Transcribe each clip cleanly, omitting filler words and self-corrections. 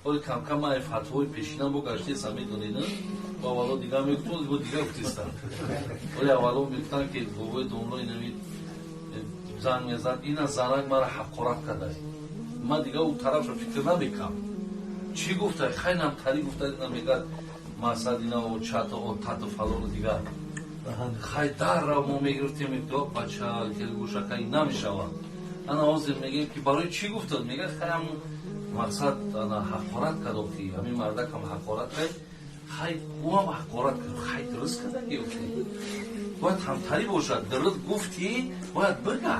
ولی کم کم من فتوای پیشینم با گشتی سمیدونین و اولا دیگه میگفتن با دیگه گفتیستن ولی اولا میگفتن که بابای دونلو اینمی زن میزد این از زنک مرا حقارت کرده من دیگه اون طرف رو فکر نمیکنم چی گفته خیلی نمتری گفته اینا میگه مسد اینا و چت و تت و فلان و دیگه خیلی در را ما میگرفتیم دو بچه که گوشه که نمیشود انا آزیم میگیم که برای چی گفته میگه خیلی مقصد حقارت کرده که همین مردک هم حقارت کرد خیلی او هم حقارت کرد خیلی درست کرده که باید همتری باشد درست گفتی باید بگه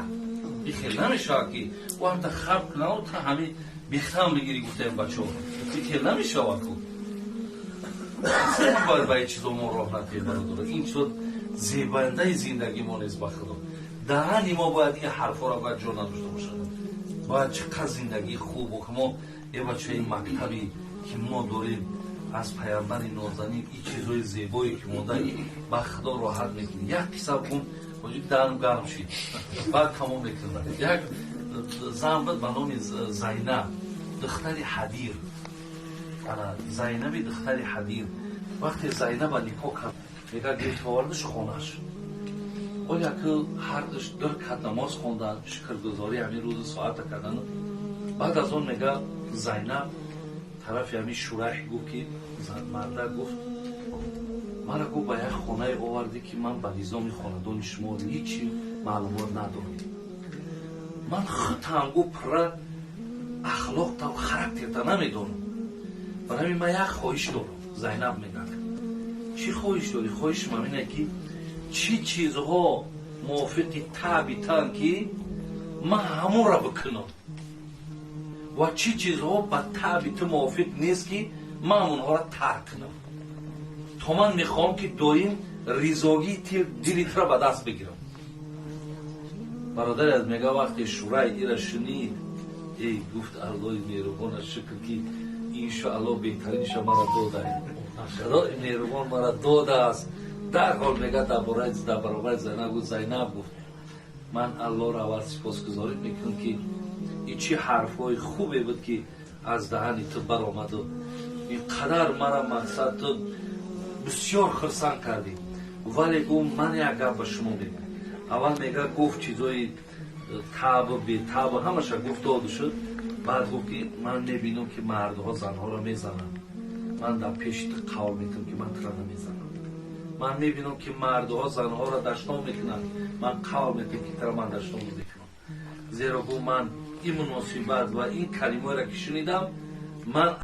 این خیلی نمیشه که او هم تا خب کنه و تا همین بیختم بگیری گفته این بچه ها این خیلی نمیشه وقت خیلی باید باید چیز ما راه نتیده داره این شد زیبنده زندگی ما نیست بخدا دهنی ما باید این حرفا را باید جا نداشته باشد باید چقدر زندگی خوب و که ما یه بچه این مکتبی که ما داریم از پیامبر نازنین این چیزهای زیبایی که ما داریم بخدا راحت میکنیم یک کسا کن وجود دهنم گرم شید بعد تمام میکنم یک زن بود به نام زینب دختر حدیر زینبی دختر حدیر وقتی زینب نکاح کرد میگه گرفت آوردش خونش ولی که هر در کت نماز خوندن شکرگزاری همین روز ساعت کردن بعد از اون میگه زینب طرف همین شورش گفت که مرده گفت مرا گفت به یک خانه آوردی که من به نظام خاندان شما هیچی معلومات ندارم من خودم گفت پر اخلاق تا و خراکتر تا نمیدونم برای من یک خواهش دارم زینب میگه چی خواهش داری؟ خواهش من اینه که چی چیزها موافق طبیعتن که من همون را بکنم و چی چیزها به طبیعت موافق نیست که من اونها را ترک کنم تا من میخوام که دایم ریزاگی دلیت را به دست بگیرم برادر از میگه وقتی شورای ایره شنید ای گفت الله مهربان شکر که انشاءالله بهترینش مرا داده خدای مهربان مرا داده است در حال میگه در برابر زینب گفت من الله را اول سپاسگزاری میکنم که این چه حرفای خوبی بود که از دهن تو برآمد و اینقدر مرا مقصد تو بسیار خرسند کردی ولی گفت من یک گپ به شما بگم اول میگه گفت چیزای تاب و بی تاب همش گفت داده شد بعد گفت که من میبینم که مردها زنها را میزنن من در پیش قول میکنم که من ترا نمیزنم من میبینم که مردها زنها را دشنام میکنن من قول میکنم که ترا من دشنام میکنم زیرا گفت من این مناسبت و این کلمه را که شنیدم من